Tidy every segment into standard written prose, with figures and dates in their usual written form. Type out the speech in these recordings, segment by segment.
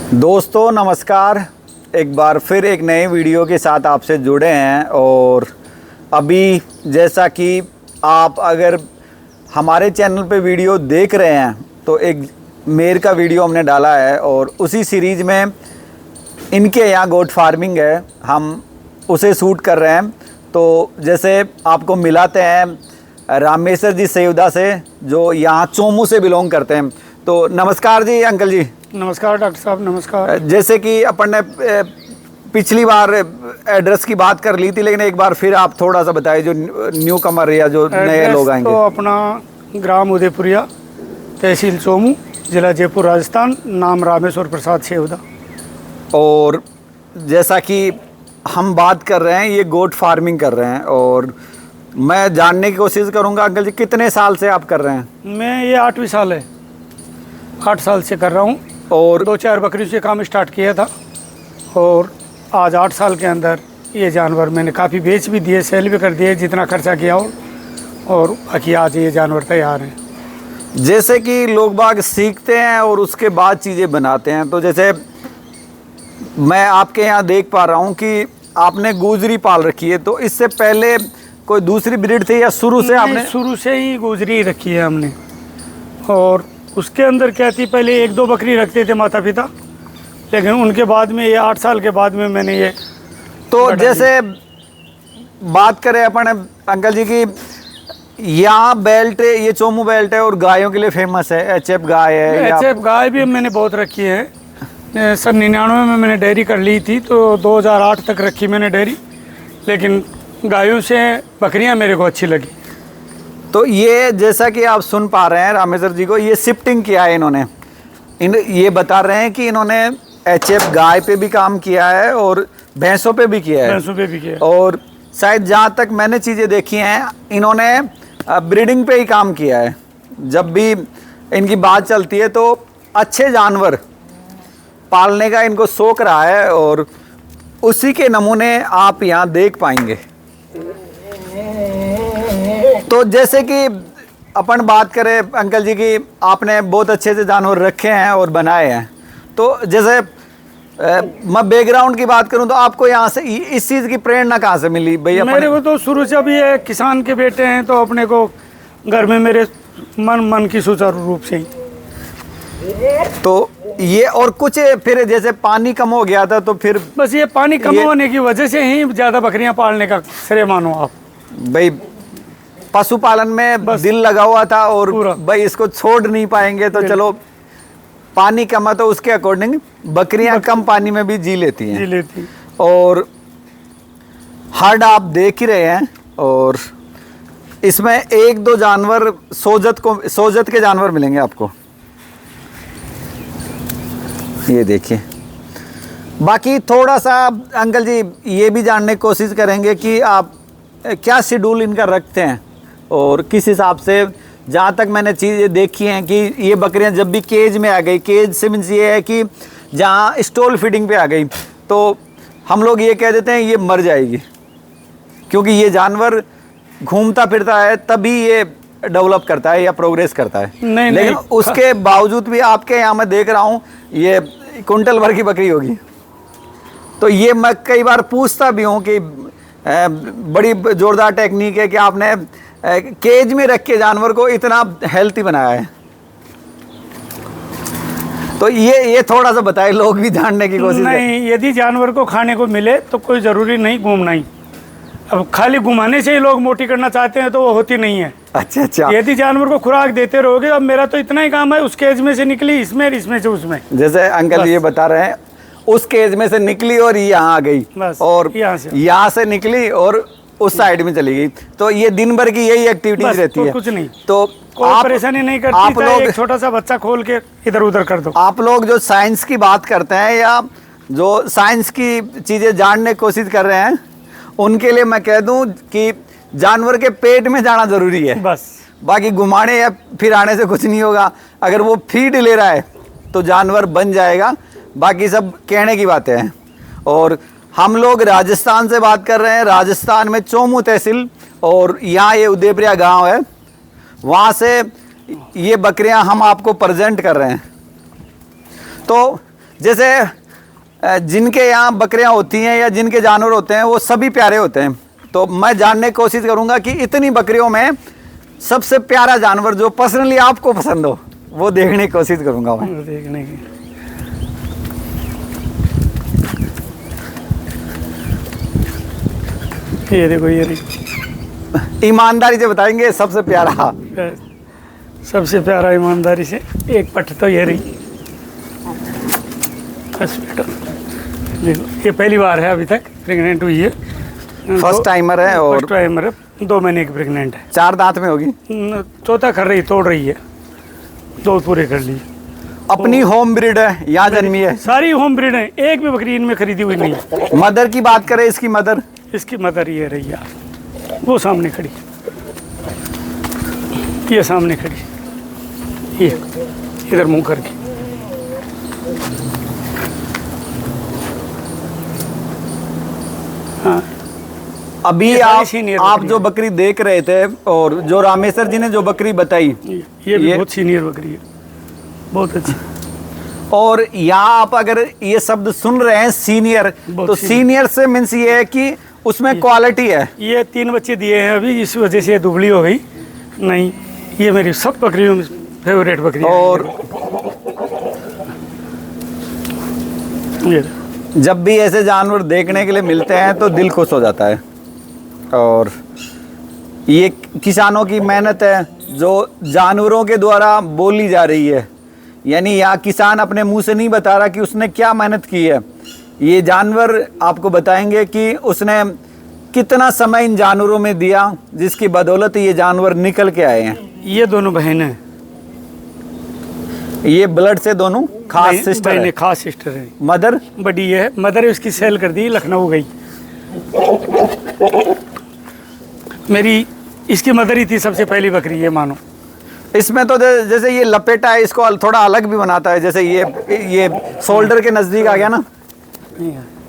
दोस्तों नमस्कार, एक बार फिर एक नए वीडियो के साथ आपसे जुड़े हैं। और अभी जैसा कि आप अगर हमारे चैनल पे वीडियो देख रहे हैं तो एक मेर का वीडियो हमने डाला है और उसी सीरीज़ में इनके यहाँ गोट फार्मिंग है, हम उसे शूट कर रहे हैं। तो जैसे आपको मिलाते हैं रामेश्वर जी सेवदा से, जो यहाँ चोमू से बिलोंग करते हैं। तो नमस्कार जी अंकल जी। नमस्कार डॉक्टर साहब, नमस्कार। जैसे कि अपन ने पिछली बार एड्रेस की बात कर ली थी, लेकिन एक बार फिर आप थोड़ा सा बताइए जो न्यू कमर या जो नए लोग आएंगे। तो अपना ग्राम उदयपुरिया, तहसील चोमू, जिला जयपुर, राजस्थान। नाम रामेश्वर प्रसाद सेवदा। और जैसा कि हम बात कर रहे हैं, ये गोट फार्मिंग कर रहे हैं और मैं जानने की कोशिश करूंगा अंकल जी, कितने साल से आप कर रहे हैं? मैं ये 8वीं साल है, 8 साल से कर रहा हूँ। और 2-4 बकरी से काम स्टार्ट किया था और आज 8 साल के अंदर ये जानवर मैंने काफ़ी बेच भी दिए, सेल भी कर दिए, जितना खर्चा किया हो। और बाकी आज ये जानवर तैयार हैं। जैसे कि लोग बाग सीखते हैं और उसके बाद चीज़ें बनाते हैं, तो जैसे मैं आपके यहाँ देख पा रहा हूँ कि आपने गुजरी पाल रखी है, तो इससे पहले कोई दूसरी ब्रीड थी या शुरू से आपने? शुरू से ही गुजरी रखी है हमने। और उसके अंदर क्या थी, पहले 1-2 बकरी रखते थे माता पिता, लेकिन उनके बाद में ये 8 साल के बाद में मैंने ये। तो जैसे बात करें अपन अंकल जी की, यहाँ बेल्ट, ये चोमू बेल्ट है और गायों के लिए फेमस है, एचएफ गाय है। एचएफ गाय भी मैंने बहुत रखी है। सन 99 में मैंने डेयरी कर ली थी, तो 2008 तक रखी मैंने डेयरी, लेकिन गायों से बकरियां मेरे को अच्छी लगी। तो ये जैसा कि आप सुन पा रहे हैं रामेश्वर जी को, ये शिफ्टिंग किया है इन्होंने। ये बता रहे हैं कि इन्होंने एचएफ गाय पे भी काम किया है और भैंसों पे भी किया है। भैंसों पे भी किया है। और शायद जहाँ तक मैंने चीज़ें देखी हैं, इन्होंने ब्रीडिंग पे ही काम किया है। जब भी इनकी बात चलती है तो अच्छे जानवर पालने का इनको शौक रहा है और उसी के नमूने आप यहाँ देख पाएंगे। तो जैसे कि अपन बात करें अंकल जी की, आपने बहुत अच्छे से जानवर रखे हैं और बनाए हैं। तो जैसे मैं बैकग्राउंड की बात करूं तो आपको यहाँ से इस चीज़ की प्रेरणा कहाँ से मिली भैया? मेरे को तो शुरू से, अभी ये किसान के बेटे हैं तो अपने को घर में मेरे मन की सुचारू रूप से ही। तो ये और कुछ फिर जैसे पानी कम हो गया था तो फिर बस ये पानी कम होने की वजह से ही ज़्यादा बकरियां पालने का श्रेय मानो आप। भाई पशुपालन में दिल लगा हुआ था और भाई इसको छोड़ नहीं पाएंगे, तो चलो पानी कम है तो उसके अकॉर्डिंग बकरियां कम पानी में भी जी लेती हैं। और हर्ड आप देख ही रहे हैं और इसमें 1-2 जानवर सोजत के जानवर मिलेंगे आपको, ये देखिए। बाकी थोड़ा सा अंकल जी ये भी जानने की कोशिश करेंगे कि आप क्या शेड्यूल इनका रखते हैं और किस हिसाब से। जहाँ तक मैंने चीज़ें देखी हैं कि ये बकरियां जब भी केज में आ गई, केज से मीन्स ये है कि जहाँ स्टॉल फीडिंग पे आ गई, तो हम लोग ये कह देते हैं ये मर जाएगी, क्योंकि ये जानवर घूमता फिरता है तभी ये डेवलप करता है या प्रोग्रेस करता है। लेकिन उसके बावजूद भी आपके यहाँ मैं देख रहा हूँ ये कुंटल भर की बकरी होगी। तो ये मैं कई बार पूछता भी हूँ कि बड़ी जोरदार टेक्निक है कि आपने केज में रख के जानवर को इतना हेल्थी बनाया है। तो ये थोड़ा सा बताए, लोग भी जानने की कोशिश नहीं, यदि जानवर को खाने को मिले तो कोई ज़रूरी नहीं घूमना ही। अब खाली घुमाने से ही लोग मोटी करना चाहते हैं तो वो होती नहीं है। अच्छा। यदि जानवर को खुराक देते रहोगे, अब मेरा तो इतना ही काम है, उस केज में से निकली इसमें से उसमें। जैसे अंकल ये बता रहे हैं, उस केज में से निकली और ये यहाँ आ गई और यहाँ से निकली और उस साइड में चली गई। तो ये दिन भर की यही एक्टिविटीज रहती है, कुछ नहीं। तो कोई परेशानी नहीं करती। आप लोग एक छोटा सा बच्चा खोल के इधर उधर कर दो। आप लोग जो साइंस की बात करते हैं या जो साइंस की चीजें जानने की कोशिश कर रहे हैं, उनके लिए मैं कह दूं कि जानवर के पेट में जाना जरूरी है, बस। बाकी घुमाने या फिर आने से कुछ नहीं होगा। अगर वो फीड ले रहा है तो जानवर बन जाएगा, बाकी सब कहने की बातें हैं। और हम लोग राजस्थान से बात कर रहे हैं, राजस्थान में चोमू तहसील और यहाँ ये उदयपुरिया गांव है, वहाँ से ये बकरियां हम आपको प्रेजेंट कर रहे हैं। तो जैसे जिनके यहाँ बकरियाँ होती हैं या जिनके जानवर होते हैं वो सभी प्यारे होते हैं, तो मैं जानने की कोशिश करूँगा कि इतनी बकरियों में सबसे प्यारा जानवर जो पर्सनली आपको पसंद हो वो देखने की कोशिश करूँगा मैं। देखने की ये देखो, ये रही। ईमानदारी से बताएंगे सबसे प्यारा। सबसे प्यारा ईमानदारी से एक पट तो ये रही। बस बेटा देखो, ये पहली बार है अभी तक प्रेग्नेंट हुई है। फर्स्ट टाइमर है और फर्स्ट टाइमर है, 2 महीने की प्रेग्नेंट है। 4 दांत में होगी। चौथा कर रही, तोड़ रही है, 2 पूरे कर लिए। अपनी होम ब्रीड है, यहाँ जन्मी है। सारी होम ब्रीड है, एक भी बकरी इनमें खरीदी हुई नहीं है। मदर की बात करें, इसकी मदर, इसकी मदर ये रही यार, वो सामने खड़ी, ये सामने खड़ी, ये इधर मुंह करके। हाँ, अभी ये आप सीनियर आप बकरी जो है। बकरी देख रहे थे और जो रामेश्वर जी ने जो बकरी बताई, ये भी बहुत सीनियर बकरी है, बहुत अच्छी। और यहाँ आप अगर ये शब्द सुन रहे हैं सीनियर, बहुत तो सीनियर से मीन्स ये है कि उसमें क्वालिटी है। ये 3 बच्चे दिए हैं अभी, इस वजह से ये दुबली हो गई। नहीं, ये मेरी सब बकरियों में फेवरेट बकरी है। और ये जब भी ऐसे जानवर देखने के लिए मिलते हैं तो दिल खुश हो जाता है। और ये किसानों की मेहनत है जो जानवरों के द्वारा बोली जा रही है, यानी यहाँ किसान अपने मुंह से नहीं बता रहा कि उसने क्या मेहनत की है। ये जानवर आपको बताएंगे कि उसने कितना समय इन जानवरों में दिया, जिसकी बदौलत ये जानवर निकल के आए हैं। ये दोनों बहन हैं, ये ब्लड से दोनों खास सिस्टर बहनें, है। खास सिस्टर है। मदर बड़ी है, मदर उसकी सेल कर दी, लखनऊ गई। मेरी इसकी मदर ही थी सबसे पहली बकरी, ये मानो। इसमें तो जैसे ये लपेटा है, इसको थोड़ा अलग भी बनाता है। जैसे ये शोल्डर के नज़दीक आ गया ना,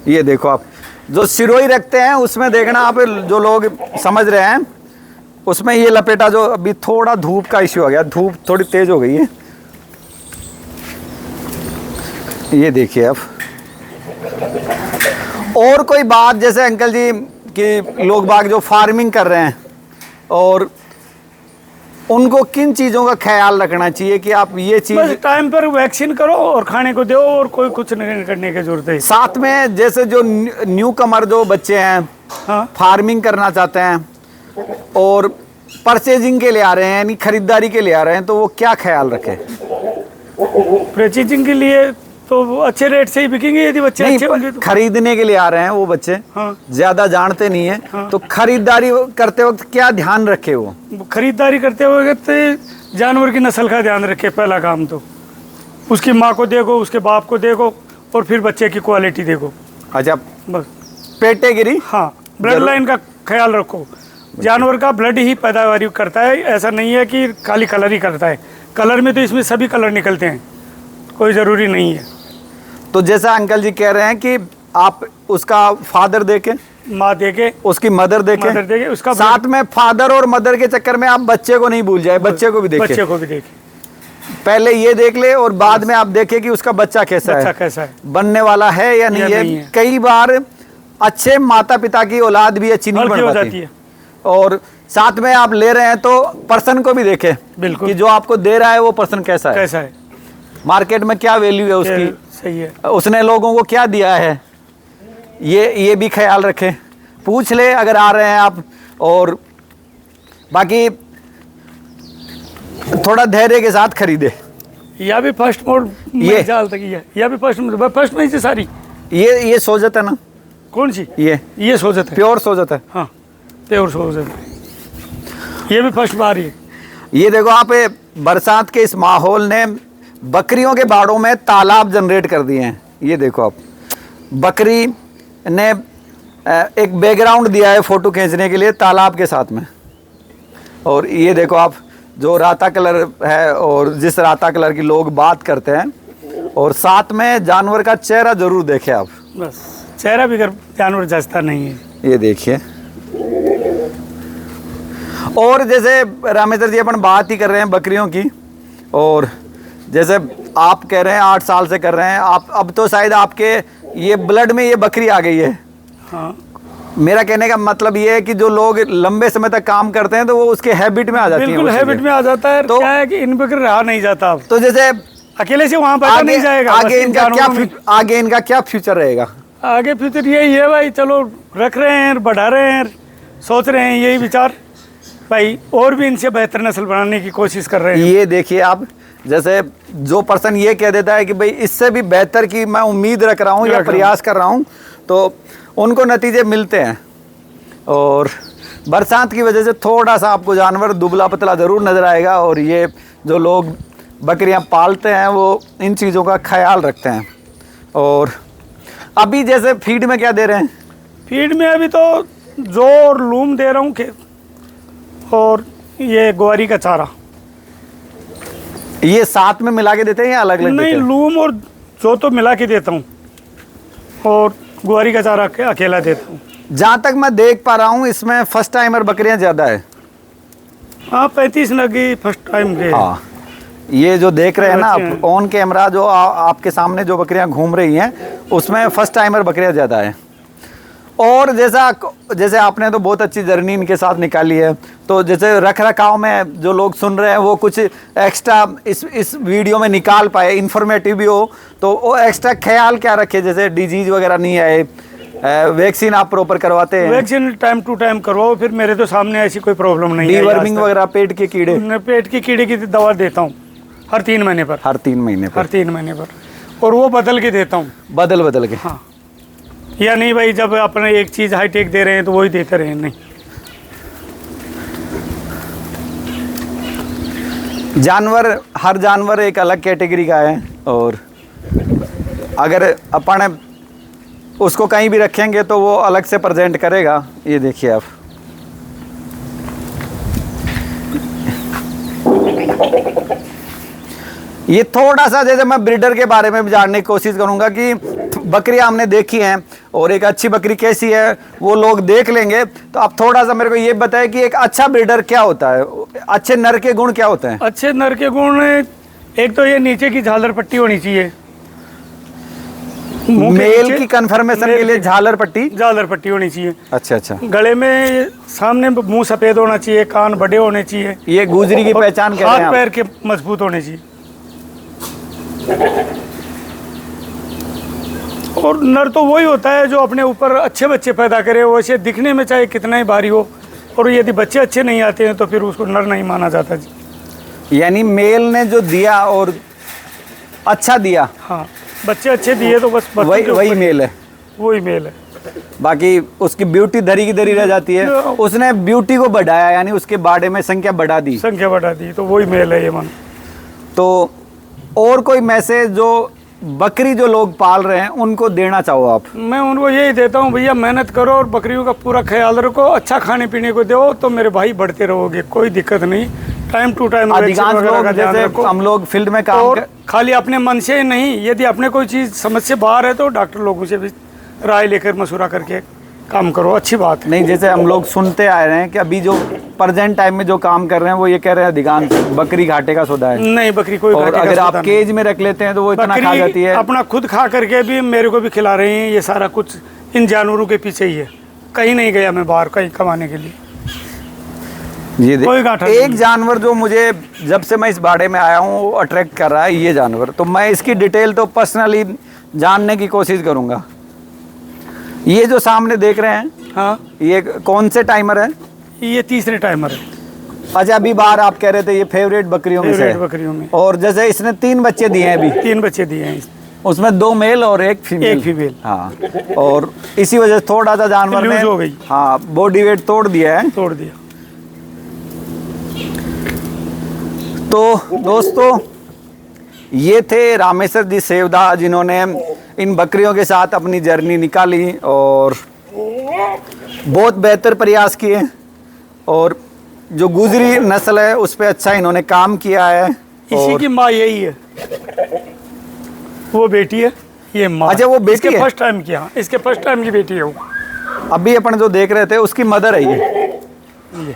ये देखो आप जो सिरोही रखते हैं उसमें देखना आप, जो लोग समझ रहे हैं उसमें ये लपेटा, जो अभी थोड़ा धूप का इश्यू आ गया, धूप थोड़ी तेज हो गई है। ये देखिए आप। और कोई बात, जैसे अंकल जी कि लोग बाग जो फार्मिंग कर रहे हैं और उनको किन चीज़ों का ख्याल रखना चाहिए कि आप ये चीज़ बस टाइम पर वैक्सीन करो और खाने को दो, और कोई कुछ नहीं करने की जरूरत है। साथ में जैसे जो न्यू कमर जो बच्चे हैं, हाँ, फार्मिंग करना चाहते हैं और परचेजिंग के लिए आ रहे हैं, यानी खरीदारी के लिए आ रहे हैं, तो वो क्या ख्याल रखें? परचेजिंग के लिए तो वो अच्छे रेट से ही बिकेंगे यदि बच्चे अच्छे होंगे तो। खरीदने के लिए आ रहे हैं वो बच्चे, हाँ, ज्यादा जानते नहीं है, हाँ। तो खरीदारी करते वक्त क्या ध्यान रखे वो? खरीदारी करते हुए तो जानवर की नस्ल का ध्यान रखे। पहला काम तो उसकी माँ को देखो, उसके बाप को देखो, और फिर बच्चे की क्वालिटी देखो। अच्छा, बस पेटेगिरी। हाँ, ब्लड लाइन का ख्याल रखो। जानवर का ब्लड ही पैदावारी करता है, ऐसा नहीं है कि खाली कलर ही करता है। कलर में तो इसमें सभी कलर निकलते हैं, कोई ज़रूरी नहीं है। तो जैसा अंकल जी कह रहे हैं कि आप उसका फादर देखे, माँ देखे, उसकी मदर देखे, उसका साथ में फादर और मदर के चक्कर में आप बच्चे को नहीं भूल जाए, बच्चे को भी देखे। बच्चे को भी देखे, पहले ये देख ले और बाद में आप देखें कि उसका बच्चा कैसा है, बनने वाला है या नहीं है। कई बार अच्छे माता पिता की औलाद भी अच्छी नहीं बन पाती है। और साथ में आप ले रहे हैं तो पर्सन को भी देखे, बिल्कुल, कि जो आपको दे रहा है वो पर्सन कैसा है, मार्केट में क्या वैल्यू है उसकी, सही है, उसने लोगों को क्या दिया है, ये भी ख्याल रखें। पूछ ले अगर आ रहे हैं आप। और बाकी थोड़ा धैर्य के साथ खरीदे। या भी फर्स्ट मोड ये जाल तक या भी फर्स्ट में से सारी ये सोजत है ना? कौन सी? ये सोजत है, प्योर सोजत है। हाँ, प्योर सोजत है। ये भी फर्स्ट बार ही। ये देखो आप, बरसात के इस माहौल ने बकरियों के बाड़ों में तालाब जनरेट कर दिए हैं। ये देखो आप, बकरी ने एक बैकग्राउंड दिया है फोटो खींचने के लिए तालाब के साथ में। और ये देखो आप, जो राता कलर है और जिस राता कलर की लोग बात करते हैं, और साथ में जानवर का चेहरा जरूर देखें आप। बस चेहरा भी जानवर जचता नहीं है। ये देखिए। और जैसे रामेश्वर जी अपन बात ही कर रहे हैं बकरियों की, और जैसे आप कह रहे हैं 8 साल से कर रहे हैं आप, अब तो शायद आपके ये ब्लड में ये बकरी आ गई है। हाँ, मेरा कहने का मतलब ये है कि जो लोग लंबे समय तक काम करते हैं तो वो उसके हैबिट में आ जाती है। बिल्कुल हैबिट में आ जाता है। तो क्या है कि इन बकरे रहा नहीं जाता अब, तो जैसे अकेले से वहाँ बैठा नहीं जाएगा। आगे इनका क्या फ्यूचर रहेगा? आगे फ्यूचर यही है भाई, चलो रख रहे हैं, बढ़ा रहे हैं, सोच रहे हैं यही विचार भाई, और भी इनसे बेहतर नस्ल बनाने की कोशिश कर रहे हैं। ये देखिए आप, जैसे जो पर्सन ये कह देता है कि भाई इससे भी बेहतर की मैं उम्मीद रख रहा हूँ या प्रयास कर रहा हूँ, तो उनको नतीजे मिलते हैं। और बरसात की वजह से थोड़ा सा आपको जानवर दुबला पतला ज़रूर नज़र आएगा, और ये जो लोग बकरियां पालते हैं वो इन चीज़ों का ख्याल रखते हैं। और अभी जैसे फीड में क्या दे रहे हैं? फीड में अभी तो जो और लूम दे रहा हूँ और ये ग्वारी का चारा। ये साथ में मिला के देते हैं या अलग अलग? नहीं, लूम और जो तो मिला के देता हूँ, और ग्वारी का चारा अकेला देता हूँ। जहाँ तक मैं देख पा रहा हूँ इसमें फर्स्ट टाइमर बकरियां ज़्यादा है। हाँ, 35 लगी फर्स्ट टाइम के। हाँ, ये जो देख रहे हैं ना आप ऑन कैमरा, जो आपके सामने जो बकरियां घूम रही हैं उसमें फर्स्ट टाइमर बकरियां ज़्यादा है। और जैसे आपने तो बहुत अच्छी जर्नी इनके साथ निकाली है, तो जैसे रख रखाव में जो लोग सुन रहे हैं वो कुछ एक्स्ट्रा इस वीडियो में निकाल पाए, इन्फॉर्मेटिव भी हो, तो वो एक्स्ट्रा ख्याल क्या रखे? जैसे डिजीज वगैरह नहीं आए, वैक्सीन आप प्रॉपर करवाते हैं? वैक्सीन टाइम टू टाइम करवाओ, फिर मेरे तो सामने ऐसी कोई प्रॉब्लम नहीं है। डीवर्मिंग वगैरह, पेट के कीड़े? मैं पेट की कीड़े की दवा देता हूँ हर 3 महीने पर। हर 3 महीने पर? हर 3 महीने पर, और वो बदल के देता हूँ। बदल के? हाँ, या नहीं भाई, जब अपने एक चीज़ हाईटेक दे रहे हैं तो वही देते रहे। नहीं, हर जानवर एक अलग कैटेगरी का है, और अगर अपन उसको कहीं भी रखेंगे तो वो अलग से प्रेजेंट करेगा। ये देखिए आप, ये थोड़ा सा जैसे मैं ब्रीडर के बारे में भी जानने की कोशिश करूंगा कि बकरियां हमने देखी हैं और एक अच्छी बकरी कैसी है वो लोग देख लेंगे, तो आप थोड़ा सा मेरे को ये बताएं कि एक अच्छा ब्रीडर क्या होता है, अच्छे नर के गुण क्या होते हैं? अच्छे नर के गुण, एक तो ये नीचे की झालर पट्टी होनी चाहिए। मेल की कंफर्मेशन के लिए झालर पट्टी होनी चाहिए। अच्छा। गले में सामने मुंह सफेद होना चाहिए, कान बड़े होने चाहिए। ये गुजरी की पहचान क्या है? हाथ पैर के मजबूत होने चाहिए। और नर तो वही होता है जो अपने ऊपर अच्छे बच्चे पैदा करे, वैसे दिखने में चाहे कितना ही भारी हो, और यदि बच्चे अच्छे नहीं आते हैं तो फिर उसको नर नहीं माना जाता जी। यानी मेल ने जो दिया और अच्छा दिया, हाँ, बच्चे अच्छे दिए तो बस वही मेल है। वही मेल है। बाकी उसकी ब्यूटी धरी की धरी रह जाती है। उसने ब्यूटी को बढ़ाया, यानी उसके बाड़े में संख्या बढ़ा दी, तो वही मेल है ये मन। तो और कोई मैसेज जो बकरी जो लोग पाल रहे हैं उनको देना चाहो आप? मैं उनको यही देता हूँ, भैया मेहनत करो और बकरियों का पूरा ख्याल रखो, अच्छा खाने पीने को दो, तो मेरे भाई बढ़ते रहोगे, कोई दिक्कत नहीं। टाइम टू टाइम अधिकांश लोग, जैसे हम लोग फील्ड में काम खाली अपने मन से नहीं, यदि अपने कोई चीज़ समझ से बाहर है तो डॉक्टर लोगों से भी राय लेकर मशुरा करके काम करो, अच्छी बात है। नहीं, जैसे हम लोग सुनते आ रहे हैं कि अभी जो प्रेजेंट टाइम में जो काम कर रहे हैं वो ये कह रहे हैं अधिकांश बकरी घाटे का सौदा है। नहीं, बकरी कोई और अगर आप केज में रख लेते हैं तो वो इतना खा जाती है। अपना खुद खा करके भी मेरे को भी खिला रहे हैं। ये सारा कुछ इन जानवरों के पीछे ही है, कहीं नहीं गया मैं बाहर कहीं कमाने के लिए। ये एक जानवर जो मुझे जब से मैं इस बाड़े में आया हूँ वो अट्रैक्ट कर रहा है, ये जानवर, तो मैं इसकी डिटेल तो पर्सनली जानने की कोशिश करूँगा। ये जो सामने देख रहे हैं, हाँ, ये कौन से टाइमर है? ये तीसरे टाइमर है। अच्छा, अभी बाहर आप कह रहे थे ये फेवरेट बकरियों में। और जैसे इसने 3 बच्चे दिए हैं, अभी 3 बच्चे दिए हैं, उसमें 2 मेल और 1 फीमेल। हाँ, और इसी वजह से थोड़ा सा जानवर ने हो गई। हाँ, बॉडी वेट तोड़ दिया। तो दोस्तों, ये थे रामेश्वर जी सेवदा, जिन्होंने इन बकरियों के साथ अपनी जर्नी निकाली और बहुत बेहतर प्रयास किए, और जो गुजरी नस्ल है उस पर अच्छा इन्होंने काम किया है। इसी की माँ यही है, वो बेटी है, ये माँ। अच्छा, वो बेटी है? फर्स्ट टाइम की, हाँ, इसके फर्स्ट टाइम की बेटी है वो। अभी अपन जो देख रहे थे उसकी मदर है ये।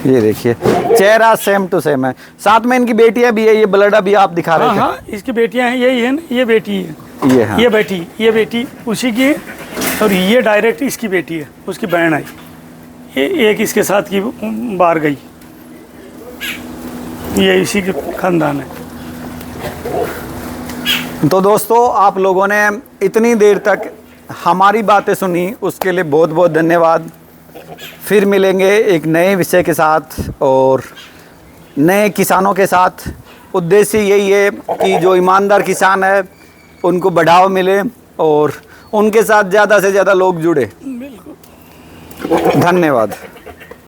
ये देखिए चेहरा सेम टू सेम है। साथ में इनकी बेटियां भी है, ये ब्लड अभी आप दिखा रहे हाँ थे। हाँ, इसकी बेटियां हैं, यही है ना, ये बेटी है, ये हाँ। ये बेटी उसी की है, और ये डायरेक्ट इसकी बेटी है, उसकी बहन आई, ये एक इसके साथ की बाहर गई, ये इसी के खानदान है। तो दोस्तों आप लोगों ने इतनी देर तक हमारी बातें सुनी, उसके लिए बहुत बहुत धन्यवाद। फिर मिलेंगे एक नए विषय के साथ और नए किसानों के साथ। उद्देश्य यही है कि जो ईमानदार किसान है उनको बढ़ावा मिले और उनके साथ ज़्यादा से ज़्यादा लोग जुड़े। बिल्कुल। धन्यवाद।